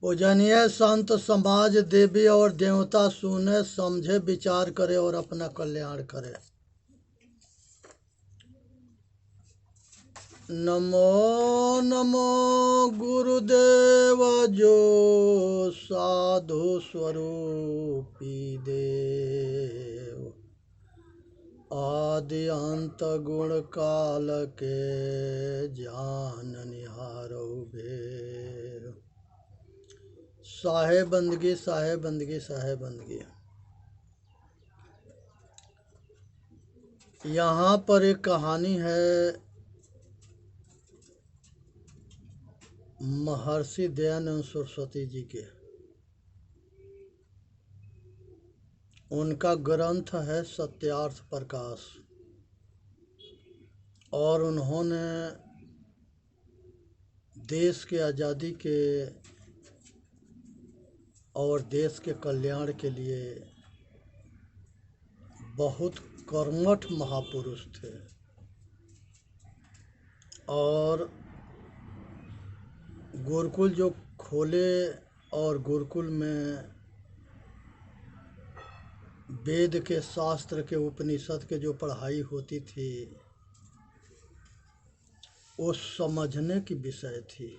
पूजनीय संत समाज देवी और देवता सुने समझे विचार करे और अपना कल्याण करे। नमो नमो गुरुदेव जो साधु स्वरूपी देव, आदि अंत गुण काल के जान निहारो भेव। साहे बंदगी साहे बंदगी साहे बंदगी। यहाँ पर एक कहानी है महर्षि दयानंद सरस्वती जी के। उनका ग्रंथ है सत्यार्थ प्रकाश, और उन्होंने देश के आज़ादी के और देश के कल्याण के लिए बहुत कर्मठ महापुरुष थे। और गुरुकुल जो खोले और गुरुकुल में वेद के शास्त्र के उपनिषद के जो पढ़ाई होती थी वो समझने की विषय थी।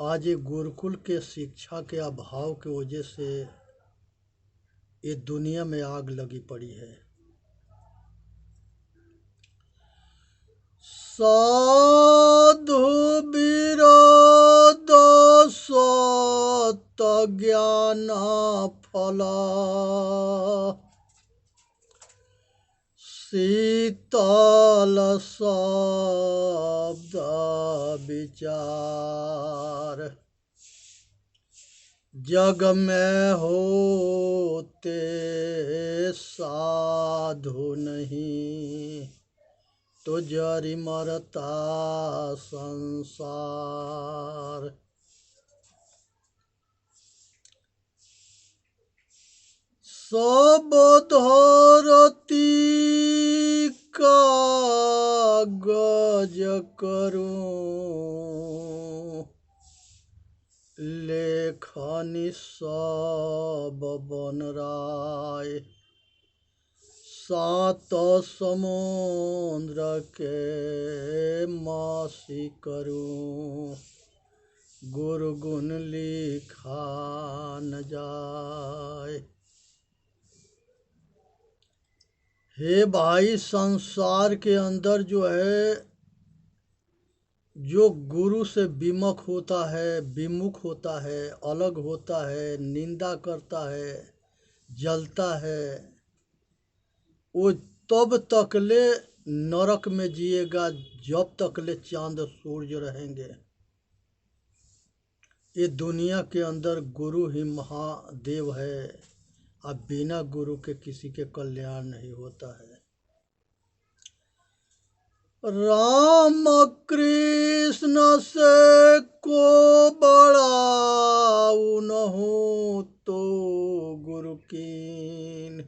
आज ये गुरुकुल के शिक्षा के अभाव की वजह से ये दुनिया में आग लगी पड़ी है। साधु विरोध सत ज्ञान फला, शीतल शब्द विचार, जग में होते साधु नहीं, तो जरी मरता संसार। सब धरती कागज करूं, लेखनी सब बन राय, सात समुद्र के मासी करूं, गुरु गुण लिखा न जाए। हे भाई, संसार के अंदर जो है, जो गुरु से विमुख होता है, विमुख होता है, अलग होता है, निंदा करता है, जलता है, वो तब तकले नरक में जिएगा जब तकले चांद सूरज रहेंगे। ये दुनिया के अंदर गुरु ही महादेव है। अब बिना गुरु के किसी के कल्याण नहीं होता है। राम कृष्ण से को बड़ा न हो तो गुरु कीन,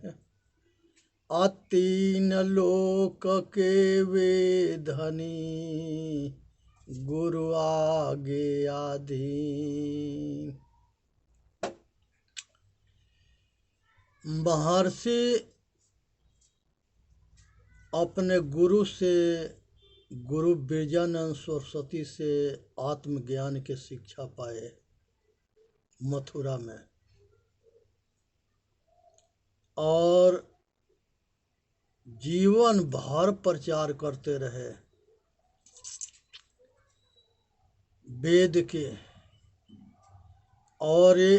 तीन लोक के वे धनी, गुरु आगे आधीन। महर्षि अपने गुरु से, गुरु बिरजानंद सरस्वती से आत्मज्ञान की शिक्षा पाए मथुरा में, और जीवन भर प्रचार करते रहे वेद के। और ये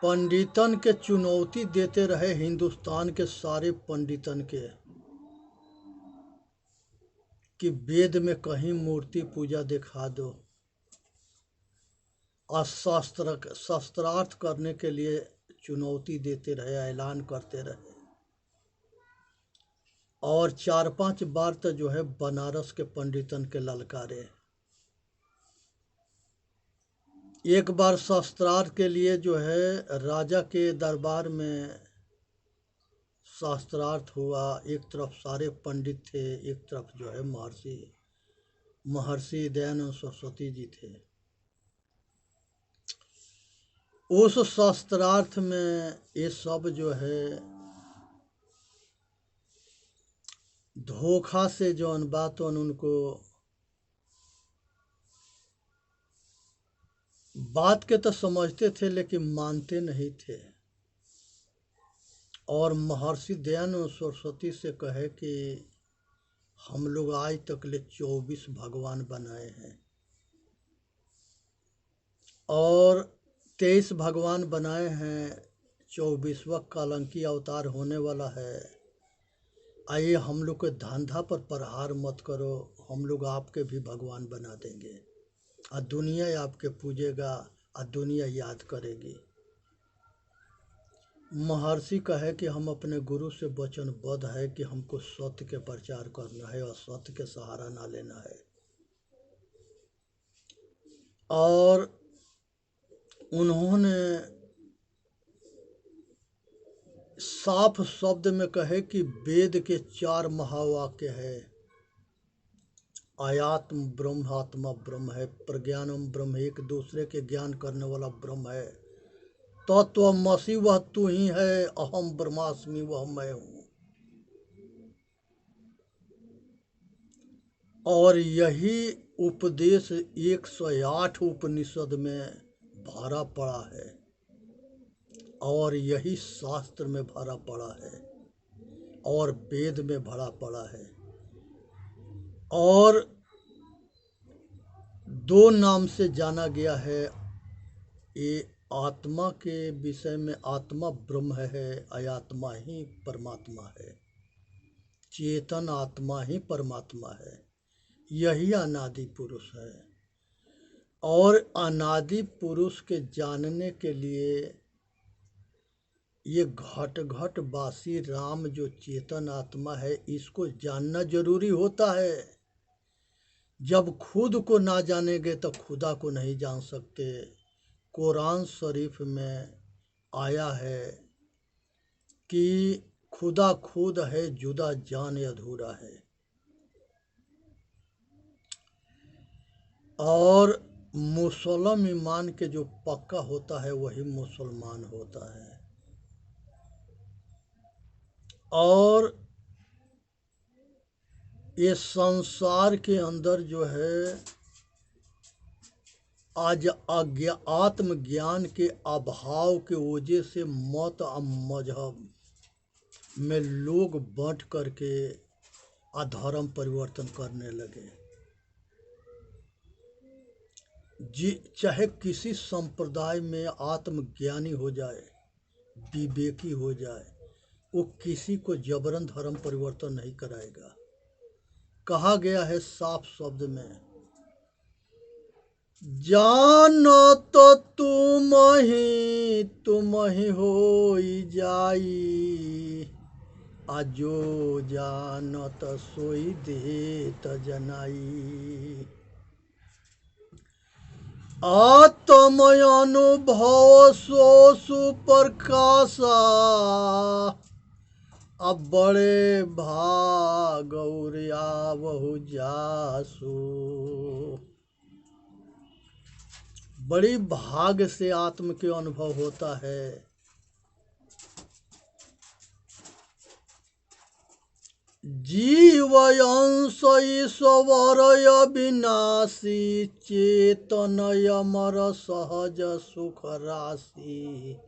पंडितन के चुनौती देते रहे, हिंदुस्तान के सारे पंडितन के, कि वेद में कहीं मूर्ति पूजा दिखा दो। और शास्त्रार्थ करने के लिए चुनौती देते रहे, ऐलान करते रहे। और 4-5 बार तो जो है बनारस के पंडितन के ललकारे। एक बार शास्त्रार्थ के लिए जो है राजा के दरबार में शास्त्रार्थ हुआ। एक तरफ सारे पंडित थे, एक तरफ जो है महर्षि महर्षि दयानंद सरस्वती जी थे। उस शास्त्रार्थ में ये सब जो है धोखा से जौन बात उनको बात के तो समझते थे लेकिन मानते नहीं थे। और महर्षि दयानंद सरस्वती से कहे कि हम लोग आज तक ले 24 भगवान बनाए हैं और 23 भगवान बनाए हैं, 24वां कलंकी अवतार होने वाला है। आइए हम लोग के धंधा पर प्रहार मत करो, हम लोग आपके भी भगवान बना देंगे और दुनिया आपके पूजेगा और दुनिया याद करेगी। महर्षि कहे कि हम अपने गुरु से वचनबद्ध है कि हमको सत्य के प्रचार करना है और सत्य के सहारा ना लेना है। और उन्होंने साफ शब्द में कहे कि वेद के 4 महावाक्य है, आयात्म ब्रह्म, आत्मा ब्रह्म है, प्रज्ञानम ब्रह्म, एक दूसरे के ज्ञान करने वाला ब्रह्म है, तत्वमसि वह तू ही है, अहम ब्रह्मास्मि वह मैं हूँ। और यही उपदेश 108 उपनिषद में भरा पड़ा है और यही शास्त्र में भरा पड़ा है और वेद में भरा पड़ा है। और 2 नाम से जाना गया है ये आत्मा के विषय में, आत्मा ब्रह्म है, अयात्मा ही परमात्मा है, चेतन आत्मा ही परमात्मा है, यही अनादि पुरुष है। और अनादि पुरुष के जानने के लिए ये घट घट वासी राम जो चेतन आत्मा है इसको जानना जरूरी होता है। जब खुद को ना जानेंगे तो खुदा को नहीं जान सकते। कुरान शरीफ में आया है कि खुदा खुद है, जुदा जान अधूरा है। और मुसलमान ईमान के जो पक्का होता है वही मुसलमान होता है। और ये संसार के अंदर जो है आज आत्मज्ञान के अभाव के वजह से मत और मजहब में लोग बांट करके अधर्म परिवर्तन करने लगे। चाहे किसी संप्रदाय में आत्मज्ञानी हो जाए, विवेकी हो जाए, वो किसी को जबरन धर्म परिवर्तन नहीं कराएगा। कहा गया है साफ शब्द में, जानो तो तुम ही हो जाई, आजो जानत सोई देत जनाई। आत्म अनुभव सो सुप्रकाशा, अब बड़े भाग आवहु जासु। बड़ी भाग से आत्म के अनुभव होता है। जीव अंश ईश्वर अविनाशी, चेतन अमर सहज सुख राशि।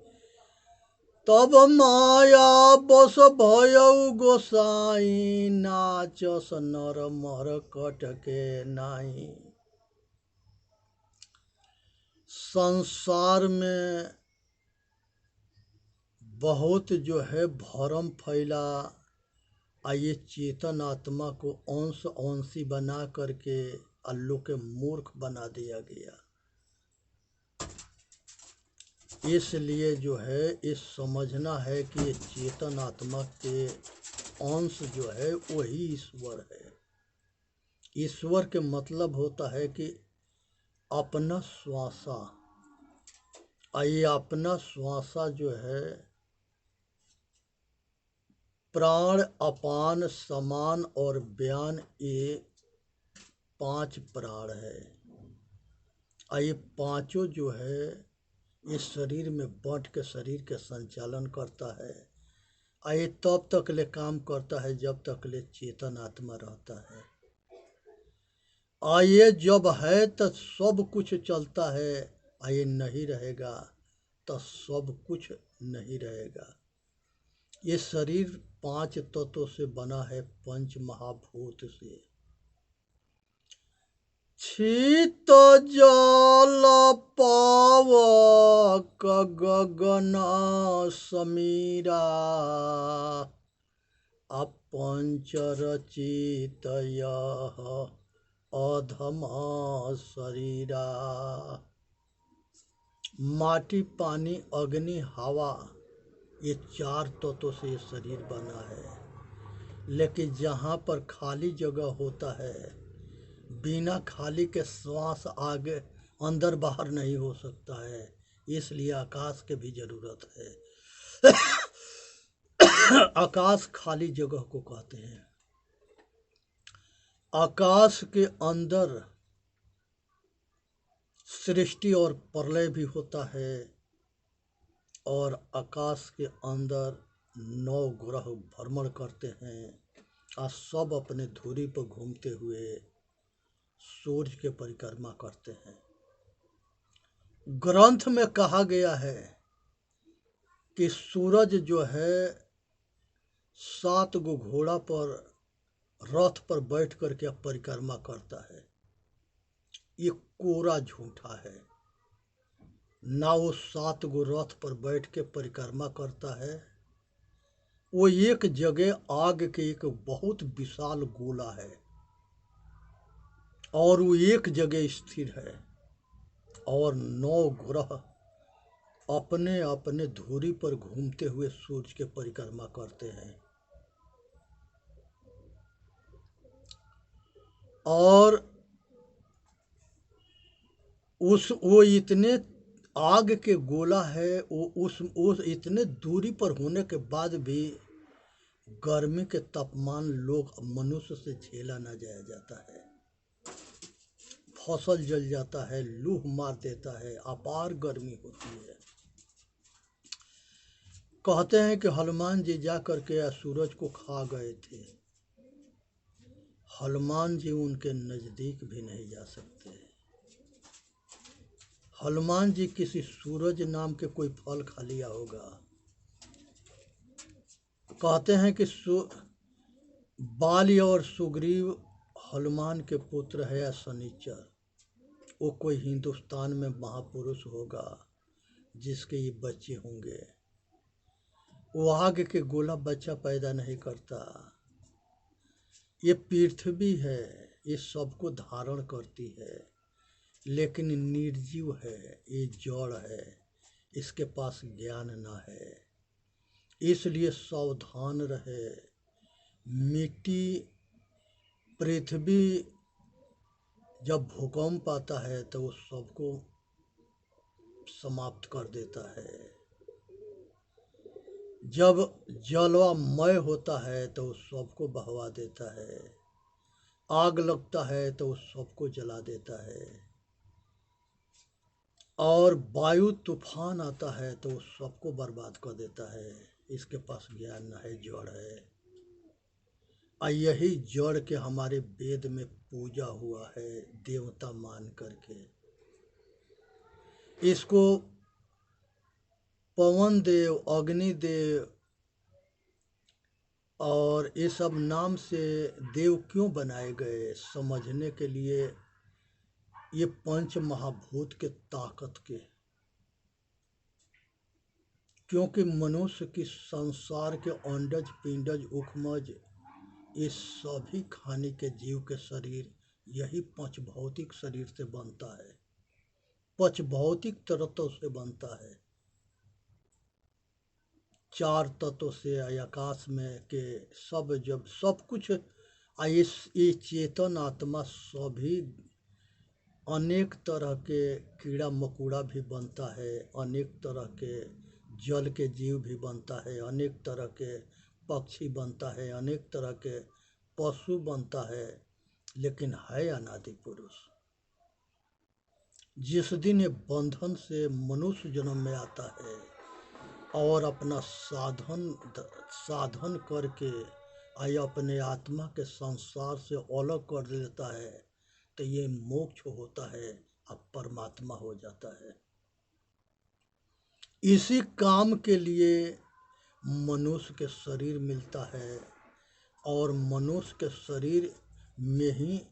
तब माया बस भयउ गोसाई, नाचस नर मर कटके नाई। संसार में बहुत जो है भरम फैला, ये चेतन आत्मा को अंश अंशी बना करके अल्लाह के मूर्ख बना दिया गया। इसलिए जो है ये समझना है कि ये चेतन आत्मा के अंश जो है वही ईश्वर है। ईश्वर के मतलब होता है कि अपना श्वासा, ये अपना श्वासा जो है प्राण, अपान, समान और व्यान, ये 5 प्राण है और ये पांचों जो है ये शरीर में बंट के शरीर के संचालन करता है और ये तब तक ले काम करता है जब तक ले चेतन आत्मा रहता है। ये जब है तो सब कुछ चलता है, ये नहीं रहेगा तो सब कुछ नहीं रहेगा। ये शरीर 5 तत्वों से बना है, पंच महाभूत से। शीत जल पावक गगन समीरा अपंचरचित यह अधम शरीरा। माटी, पानी, अग्नि, हवा, ये 4 तत्वों से ये शरीर बना है। लेकिन जहाँ पर खाली जगह होता है, बिना खाली के श्वास आगे अंदर बाहर नहीं हो सकता है, इसलिए आकाश के भी जरूरत है। आकाश खाली जगह को कहते हैं। आकाश के अंदर सृष्टि और प्रलय भी होता है और आकाश के अंदर 9 ग्रह भ्रमण करते हैं और सब अपने धुरी पर घूमते हुए सूर्य के परिक्रमा करते हैं। ग्रंथ में कहा गया है कि सूरज जो है 7 गो घोड़ा पर रथ पर बैठ करके परिक्रमा करता है। ये कोरा झूठा है। ना वो 7 गो रथ पर बैठ के परिक्रमा करता है, वो एक जगह आग के एक बहुत विशाल गोला है और वो एक जगह स्थिर है और 9 ग्रह अपने अपने धुरी पर घूमते हुए सूर्य के परिक्रमा करते हैं। और वो इतने आग के गोला है, वो उस इतने दूरी पर होने के बाद भी गर्मी के तापमान लोग मनुष्य से झेला ना जाया जाता है। फसल जल जाता है, लूह मार देता है, अपार गर्मी होती है। कहते हैं कि हनुमान जी जा करके सूरज को खा गए थे। हनुमान जी उनके नजदीक भी नहीं जा सकते। हनुमान जी किसी सूरज नाम के कोई फल खा लिया होगा। कहते हैं कि बाली और सुग्रीव हनुमान के पुत्र है या शनिचर, वो कोई हिंदुस्तान में महापुरुष होगा जिसके ये बच्चे होंगे। वो आग के गोला बच्चा पैदा नहीं करता। ये पृथ्वी है, ये सबको धारण करती है, लेकिन निर्जीव है, ये जड़ है, इसके पास ज्ञान न है। इसलिए सावधान रहे। मिट्टी, पृथ्वी जब भूकंप आता है तो वो सबको समाप्त कर देता है। जब जलवामय होता है तो सबको बहवा देता है। आग लगता है तो सबको जला देता है। और वायु तूफान आता है तो सबको बर्बाद कर देता है। इसके पास ज्ञान न है, जड़ है। और यही जड़ के हमारे वेद में पूजा हुआ है, देवता मान करके। इसको पवन देव, अग्नि देव और ये सब नाम से देव क्यों बनाए गए, समझने के लिए ये 5 महाभूत के ताकत के। क्योंकि मनुष्य की संसार के अंडज, पिंडज, उखमज, ये सभी खाने के जीव के शरीर यही 5 भौतिक शरीर से बनता है, 5 भौतिक तत्वों से बनता है। 4 तत्वों से आकाश में के सब, जब सब कुछ ये चेतन आत्मा सभी अनेक तरह के कीड़ा मकोड़ा भी बनता है, अनेक तरह के जल के जीव भी बनता है, अनेक तरह के पक्षी बनता है, अनेक तरह के पशु बनता है। लेकिन है अनादि पुरुष। जिस दिन ये बंधन से मनुष्य जन्म में आता है और अपना साधन करके आया अपने आत्मा के संसार से अलग कर देता है, तो ये मोक्ष होता है, अब परमात्मा हो जाता है। इसी काम के लिए मनुष्य के शरीर मिलता है और मनुष्य के शरीर में ही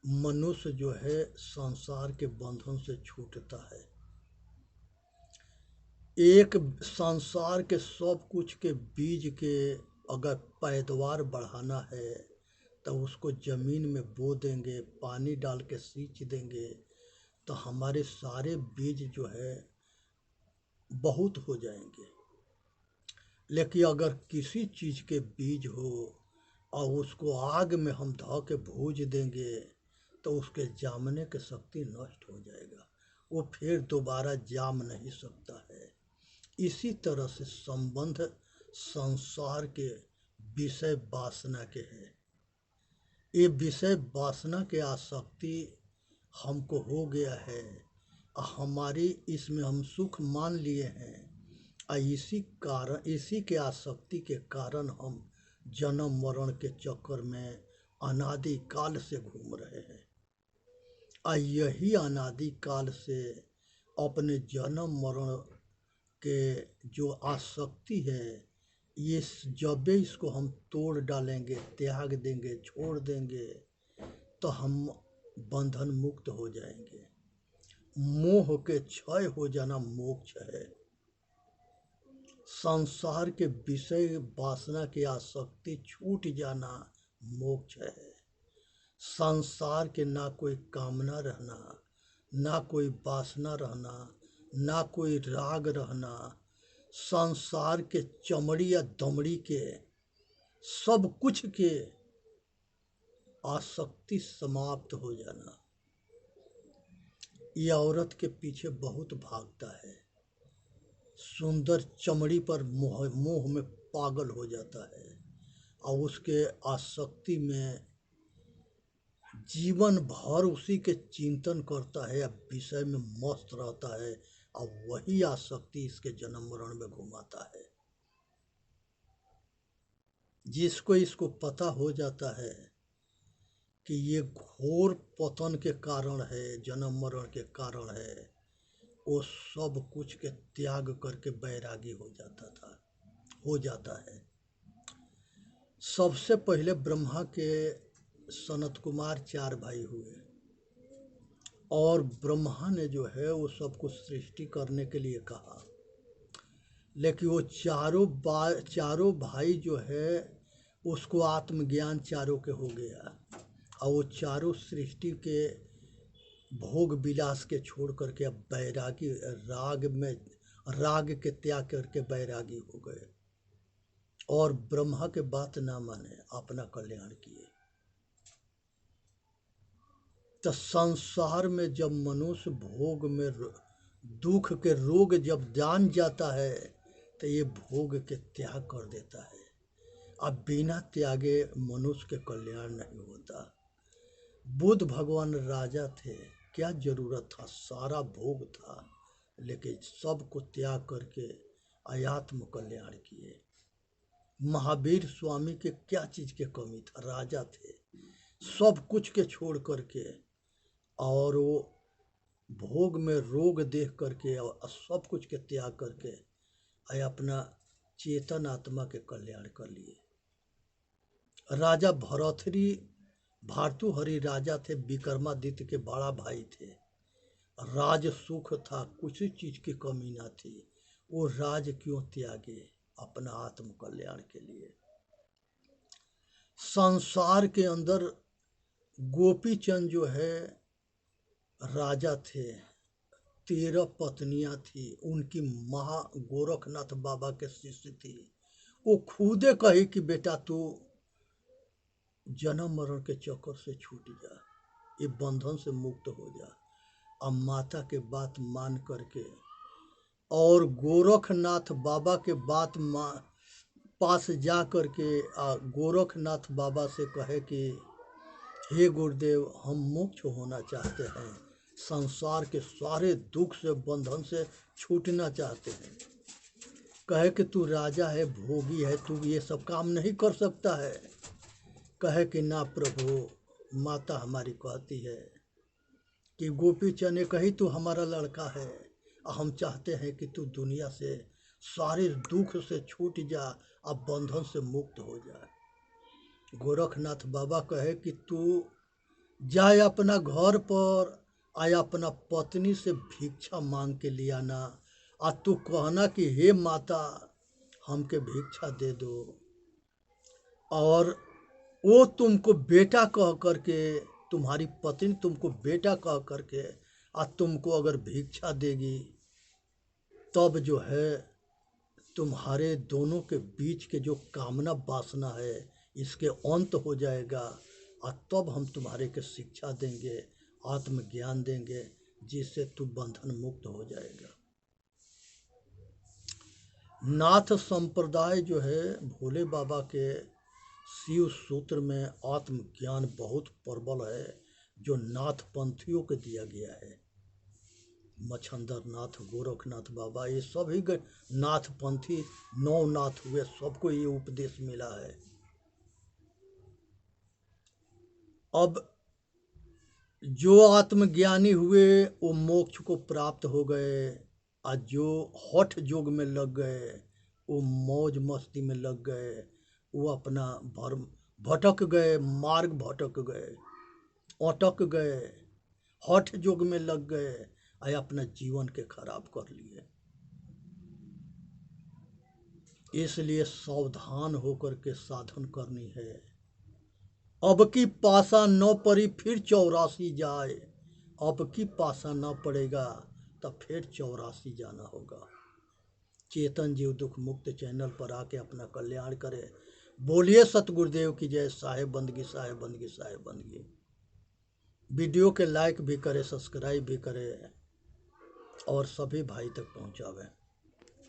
मनुष्य जो है संसार के बंधन से छूटता है। एक संसार के सब कुछ के बीज के अगर पैदावार बढ़ाना है तो उसको ज़मीन में बो देंगे, पानी डाल के सींच देंगे, तो हमारे सारे बीज जो है बहुत हो जाएंगे। लेकिन अगर किसी चीज़ के बीज हो और उसको आग में हम धो के भूज देंगे तो उसके जामने की शक्ति नष्ट हो जाएगा, वो फिर दोबारा जाम नहीं सकता है। इसी तरह से संबंध संसार के विषय वासना के है। ये विषय वासना के आसक्ति हमको हो गया है, हमारी इसमें हम सुख मान लिए हैं, और इसी के आसक्ति के कारण हम जन्म मरण के चक्कर में अनादि काल से घूम रहे हैं। और यही अनादि काल से अपने जन्म मरण के जो आसक्ति है, ये जब इसको हम तोड़ डालेंगे, त्याग देंगे, छोड़ देंगे, तो हम बंधन मुक्त हो जाएंगे। मोह के क्षय हो जाना मोक्ष है। संसार के विषय वासना की आसक्ति छूट जाना मोक्ष है। संसार के ना कोई कामना रहना, ना कोई वासना रहना, ना कोई राग रहना, संसार के चमड़ी या दमड़ी के सब कुछ के आसक्ति समाप्त हो जाना। ये औरत के पीछे बहुत भागता है, सुंदर चमड़ी पर मोह में पागल हो जाता है और उसके आसक्ति में जीवन भर उसी के चिंतन करता है, अब विषय में मस्त रहता है, और वही आसक्ति इसके जन्म मरण में घुमाता है। जिसको इसको पता हो जाता है कि ये घोर पतन के कारण है, जन्म मरण के कारण है, वो सब कुछ के त्याग करके बैरागी हो जाता है। सबसे पहले ब्रह्मा के सनत कुमार 4 भाई हुए और ब्रह्मा ने जो है वो सब कुछ सृष्टि करने के लिए कहा, लेकिन वो चारों भाई जो है उसको आत्मज्ञान चारों के हो गया और वो चारों सृष्टि के भोग विलास के छोड़ करके अब बैरागी राग के त्याग करके बैरागी हो गए और ब्रह्मा के बात ना माने, अपना कल्याण किए। तो संसार में जब मनुष्य भोग में दुख के रोग जब जान जाता है तो ये भोग के त्याग कर देता है। अब बिना त्यागे मनुष्य के कल्याण नहीं होता। बुद्ध भगवान राजा थे, क्या जरूरत था, सारा भोग था, लेकिन सबको त्याग करके आत्म कल्याण किए। महावीर स्वामी के क्या चीज के कमी था, राजा थे, सब कुछ के छोड़ करके और वो भोग में रोग देख करके और सब कुछ के त्याग करके अपना चेतन आत्मा के कल्याण कर लिए। राजा भार्तृहरि राजा थे, विक्रमादित्य के बड़ा भाई थे, राज सुख था, किसी चीज की कमी ना थी, वो राज क्यों त्यागे, अपना आत्म कल्याण के लिए। संसार के अंदर गोपी चंद जो है राजा थे, 13 पत्नियां थी, उनकी माँ गोरखनाथ बाबा के शिष्य थी। वो खुदे कही कि बेटा तू जन्म मरण के चक्कर से छूट जा, ये बंधन से मुक्त हो जा। अब माता के बात मान करके और गोरखनाथ बाबा के बात पास जा करके गोरखनाथ बाबा से कहे कि हे गुरुदेव, हम मोक्ष होना चाहते हैं, संसार के सारे दुख से बंधन से छूटना चाहते हैं। कहे कि तू राजा है, भोगी है, तू ये सब काम नहीं कर सकता है। कहे कि ना प्रभु, माता हमारी कहती है कि गोपी चने कही तू हमारा लड़का है, हम चाहते हैं कि तू दुनिया से सारे दुख से छूट जा, अब बंधन से मुक्त हो जाए। गोरखनाथ बाबा कहे कि तू जाए अपना घर पर, आया अपना पत्नी से भिक्षा मांग के लिया ना, आ तू कहना कि हे माता हमके भिक्षा दे दो, और वो तुमको बेटा कह करके, तुम्हारी पत्नी तुमको बेटा कह करके आ तुमको अगर भिक्षा देगी, तब जो है तुम्हारे दोनों के बीच के जो कामना वासना है इसके अंत हो जाएगा, और तब हम तुम्हारे के शिक्षा देंगे, आत्मज्ञान देंगे, जिससे तू बंधन मुक्त हो जाएगा। नाथ संप्रदाय जो है भोले बाबा के शिव सूत्र में आत्मज्ञान बहुत प्रबल है, जो नाथ पंथियों को दिया गया है। मच्छंदर नाथ, गोरखनाथ बाबा, ये सभी नाथ पंथी 9 नाथ हुए, सबको ये उपदेश मिला है। अब जो आत्मज्ञानी हुए वो मोक्ष को प्राप्त हो गए, और जो हठ योग में लग गए, वो मौज मस्ती में लग गए, वो अपना भरम भटक गए, मार्ग भटक गए, अटक गए, हठ योग में लग गए, और अपना जीवन के खराब कर लिए। इसलिए सावधान होकर के साधन करनी है। अब की पासा न पड़ी फिर 84 जाए, अब की पासा न पड़ेगा तब फिर 84 जाना होगा। चेतन जीव दुख मुक्त चैनल पर आके अपना कल्याण करे। बोलिए सतगुरुदेव की जय। साहेब बंदगी, साहेब बंदगी, साहेब बंदगी। वीडियो के लाइक भी करे, सब्सक्राइब भी करे, और सभी भाई तक पहुंचावे।